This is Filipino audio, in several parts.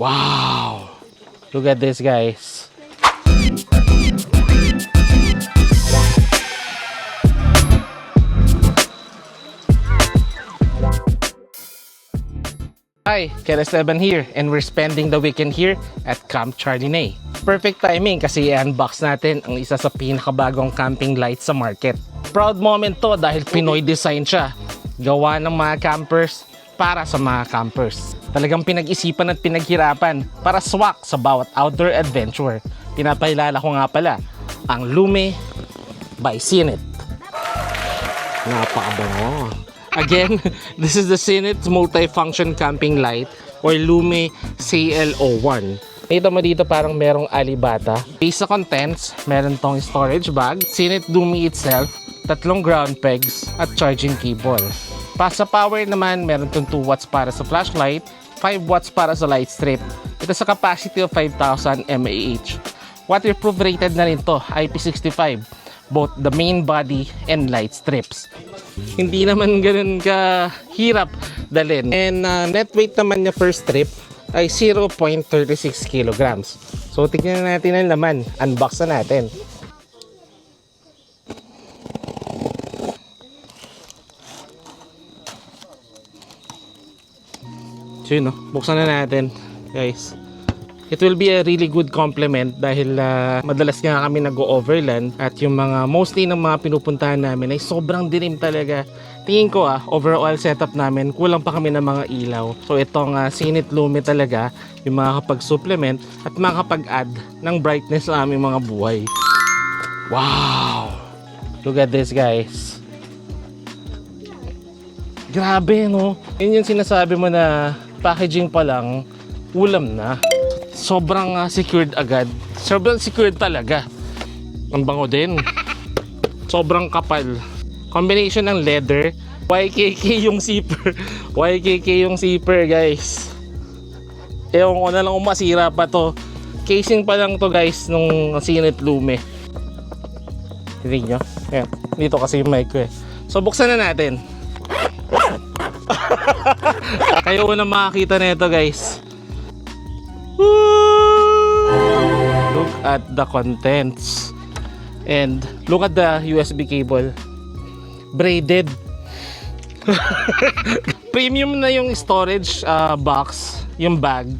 Wow! Look at this, guys. Hi, Ken7 here, and we're spending the weekend here at Camp Charlinay. Perfect timing kasi i-unbox natin ang isa sa pinakabagong camping light sa market. Proud moment to dahil Pinoy design siya. Gawa ng mga campers para sa mga campers. Talagang pinag-isipan at pinaghirapan para swak sa bawat outdoor adventure. Pinapahilala ko nga pala ang Lume by Sinit. Napakabango. Again, this is the Sinit multi-function camping light or Lume CL01. Nakita mo dito parang merong alibata. Base sa contents, meron tong storage bag, Sinit Lume itself, 3 ground pegs at charging cable. Sa power naman, meron tong 2 watts para sa flashlight, 5 watts para sa light strip. Ito sa capacity of 5,000 mAh. Waterproof rated na rin to, IP65, both the main body and light strips. Hindi naman ganun kahirap dalhin. And net weight naman niya per strip ay 0.36 kilograms. So tignan natin ang laman. Unbox na natin. So yun, no? Buksan na natin, guys. It will be a really good complement dahil madalas nga kami nag-overland at yung mga mostly ng mga pinupuntahan namin ay sobrang dilim talaga. Tingin ko overall setup namin kulang pa kami ng mga ilaw. So itong Sinit Lume talaga yung makakapag-supplement at makakapag-add ng brightness sa aming mga buhay. Wow! Look at this, guys. Grabe, no? Yun yung sinasabi mo na packaging pa lang, ulam na. Sobrang secured agad. Sobrang secured talaga. Ang bango din. Sobrang kapal. Combination ng leather. YKK yung zipper. YKK yung zipper, guys. Ewan ko na lang kung masira pa to. Casing pa lang to, guys, nung Sinit Lume. Tinig nyo? Ayan. Dito kasi yung mic ko eh. So buksan na natin. Kayo na makakita na ito, guys. Look at the contents and look at the USB cable. Braided. Premium na yung storage box, yung bag.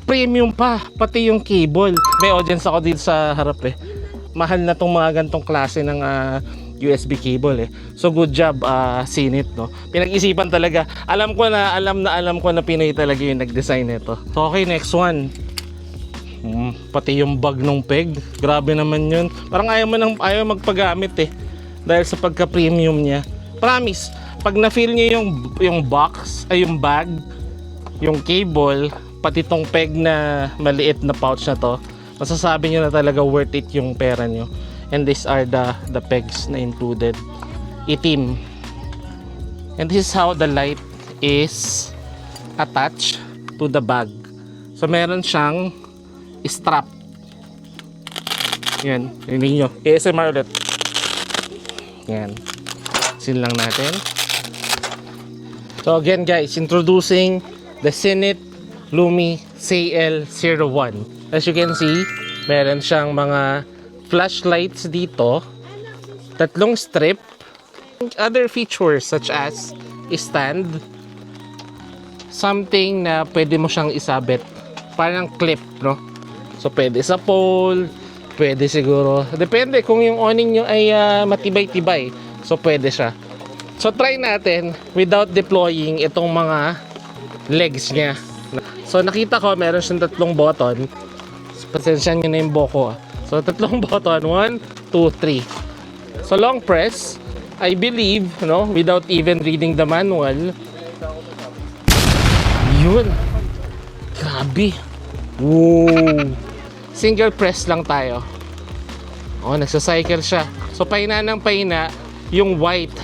Premium pa, pati yung cable. May audience ako dito sa harap eh. Mahal na tong mga gantong klase ng USB cable eh. So good job Sinit, no. Pinag-isipan talaga. Alam ko na Pinoy talaga yung nag-design nito. So okay, next one. Pati yung bag ng peg. Grabe naman yun. Parang ayaw magpagamit eh. Dahil sa pagka-premium niya. Promise, pag na-feel niyo yung box, ay yung bag, yung cable, pati tong peg na maliit na pouch na to, masasabi niyo na talaga worth it yung pera niyo. And these are the pegs na included. Itim. And this is how the light is attached to the bag. So meron siyang strap. Yan. Rinig nyo. ASMR ulit. Yan. Sin lang natin. So again, guys, introducing the Sinit Lume CL01. As you can see, meron siyang mga flashlights dito, 3 strip, other features such as stand, something na pwede mo siyang isabit, parang clip, no? So pwede sa pole, pwede siguro, depende kung yung awning nyo ay matibay-tibay, so pwede siya. So try natin without deploying itong mga legs niya. So nakita ko meron siyang 3 button. Pasensya nyo na yung boko. So 3 button, 1, 2, 3. So long press, I believe, no, without even reading the manual. Yun. Grabe. Wow. Single press lang tayo. Oh, nagsa-cycle siya. So pahina ng pahina yung white.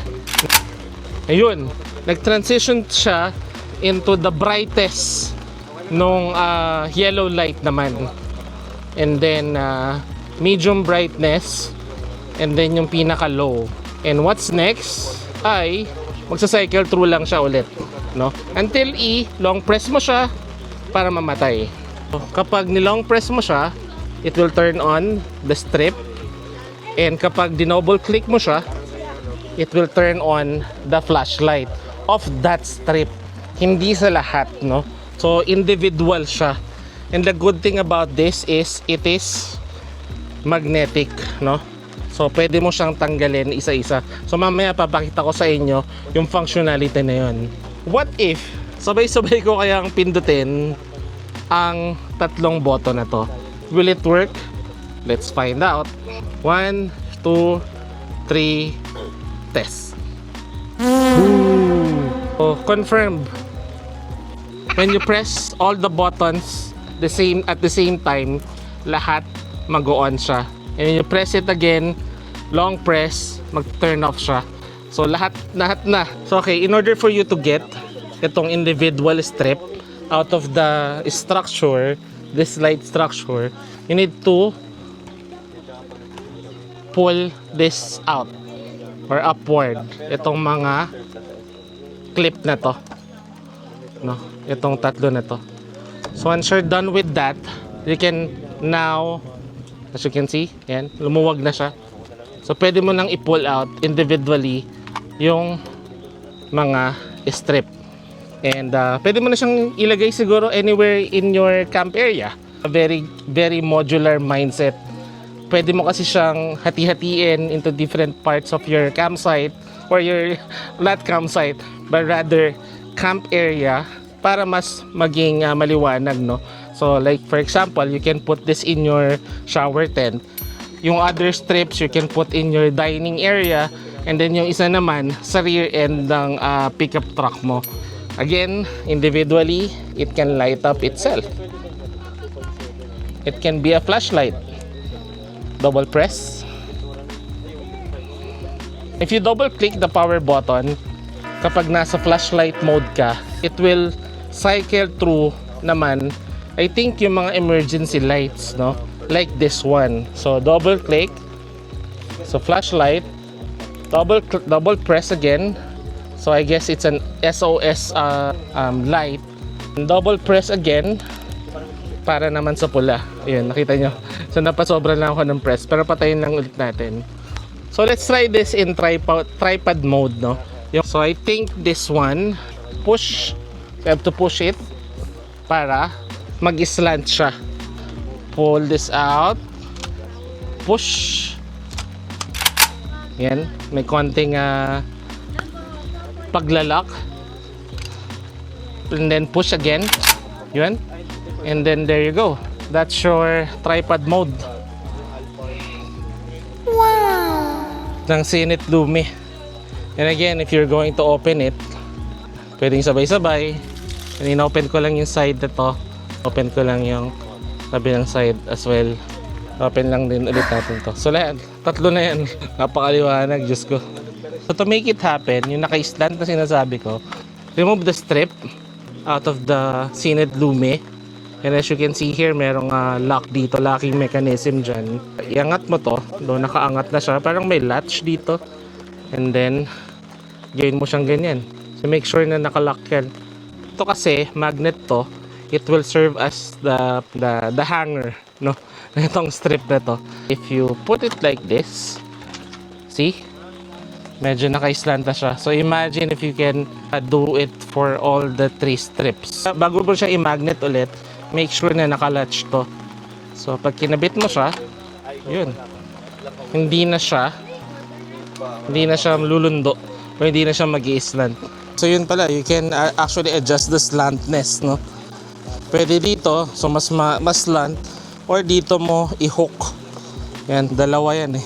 Ayun. Nag-transition siya into the brightest nung yellow light naman. And then medium brightness, and then yung pinaka low. And what's next ay magsa-cycle through lang siya ulit, no? Until long press mo siya para mamatay. Kapag nilong press mo siya, it will turn on the strip. And kapag dinoble click mo siya, it will turn on the flashlight of that strip. Hindi sa lahat, no? So, individual siya. And the good thing about this is, it is magnetic, no? So, pwede mo siyang tanggalin isa-isa. So, mamaya papakita ko sa inyo yung functionality na yun. What if, sabay-sabay ko kayang pindutin ang tatlong button na to? Will it work? Let's find out. 1, 2, 3, test. So, confirmed. When you press all the buttons at the same time, lahat mag-on siya. And when you press it again, long press, mag-turn off siya. So lahat na. So okay, in order for you to get itong individual strip out of the structure, this light structure, you need to pull this out or upward. Itong mga clip na to. No, itong tatlo na to. So once you're done with that, you can now, as you can see, yan, lumuwag na siya. So pwede mo nang i-pull out individually yung mga strip. And pwede mo na siyang ilagay siguro anywhere in your camp area. A very, very modular mindset. Pwede mo kasi siyang hati-hatiin into different parts of your campsite, or your, not campsite, but rather camp area, para mas maging maliwanag, no? So like for example, you can put this in your shower tent. Yung other strips you can put in your dining area, and then yung isa naman sa rear end ng pickup truck mo. Again, individually, it can light up itself. It can be a flashlight. Double press. If you double click the power button, kapag nasa flashlight mode ka, it will cycle through naman, I think, yung mga emergency lights, no? Like this one. So double click, so flashlight, double press again. So I guess it's an SOS light. And double press again para naman sa pula. Ayun, nakita nyo. So napasobra lang ako ng press, pero patayin lang ulit natin. So let's try this in tripod mode, no? So I think this one, push, you have to push it para mag-slant siya. Pull this out, push. Yan, may konting paglalak. And then push again. Yun. And then there you go. That's your tripod mode. Wow! Ng Zenith Lumi. And again, if you're going to open it, pwedeng sabay-sabay. And in-open ko lang yung side na to. Open ko lang yung kabilang side as well. Open lang din ulit natin to. So lahat, tatlo na yan. Napakaliwanag, Diyos ko. So to make it happen, yung naka-slant na sinasabi ko, remove the strip out of the Zenith Lumi. And as you can see here, merong lock dito, locking mechanism dyan. Iangat mo to, doon nakaangat na siya. Parang may latch dito. And then, gawin mo siyang ganyan. So make sure na nakalock yan. Ito kasi, magnet to, it will serve as the hanger, no? Itong strip na to. If you put it like this, see? Medyo naka-slant na siya. So imagine if you can do it for all the 3 strips. Bago mo siya i-magnet ulit, make sure na naka-latch to. So pag kinabit mo siya, yun. Hindi na siya lulundo o hindi na siya mag-i-slant. So yun pala, you can actually adjust the slantness, no? Pwede dito, so mas slant, or dito mo i-hook. Yan, dalawa yan eh.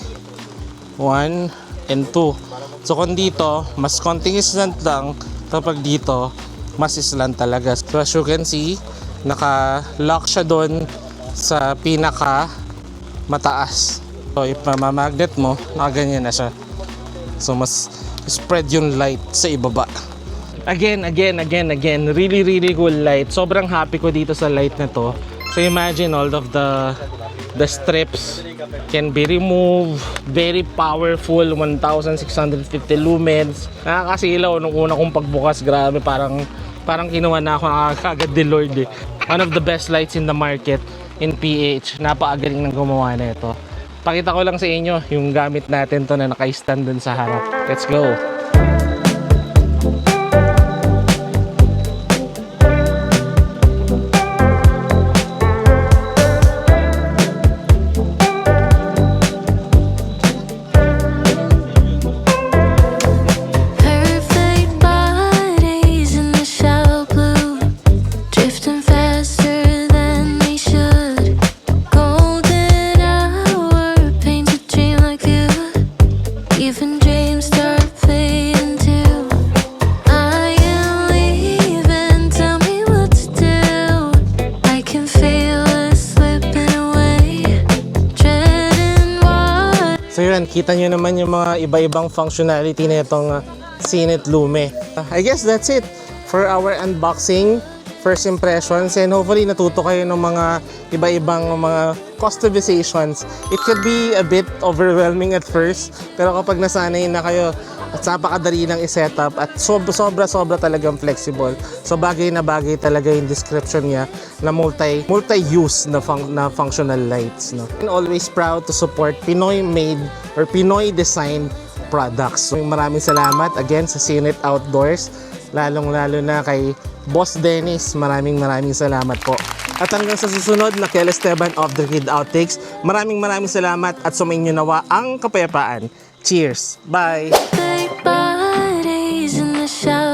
1 and 2. So kung dito, mas konting slant lang, kapag dito, mas slant talaga. So as you can see, naka-lock siya doon sa pinaka mataas. So if mamagnet mo, nakaganyan na siya. So mas spread yung light sa ibaba. Again, really cool light. Sobrang happy ko dito sa light na to. So imagine all of the strips can be removed. Very powerful, 1,650 lumens. Nakakasilaw nung una kong pagbukas. Grabe, parang kinuha na ako agad ni Lord eh. One of the best lights in the market in PH. Napakagaling ng gumawa na ito. Pakita ko lang sa inyo yung gamit natin to na naka-stand dun sa harap. Let's go! So yun, kita nyo naman yung mga iba-ibang functionality na itong Cinet Lume. I guess that's it for our unboxing, first impressions, and hopefully natuto kayo ng mga iba-ibang mga customizations. It could be a bit overwhelming at first, pero kapag nasanay na kayo, at napakadali lang i-setup at sobra talagang flexible. So bagay na bagay talaga yung description niya na multi-use na functional lights, no. And always proud to support Pinoy made or Pinoy designed products. So maraming salamat again sa Cinet Outdoors, lalong-lalo na kay Boss Dennis. Maraming salamat po. At hanggang sa susunod na Kel Esteban of the Kid Outtakes, maraming salamat at sumainyo nawa ang kapayapaan. Cheers! Bye! Bodies in the shower.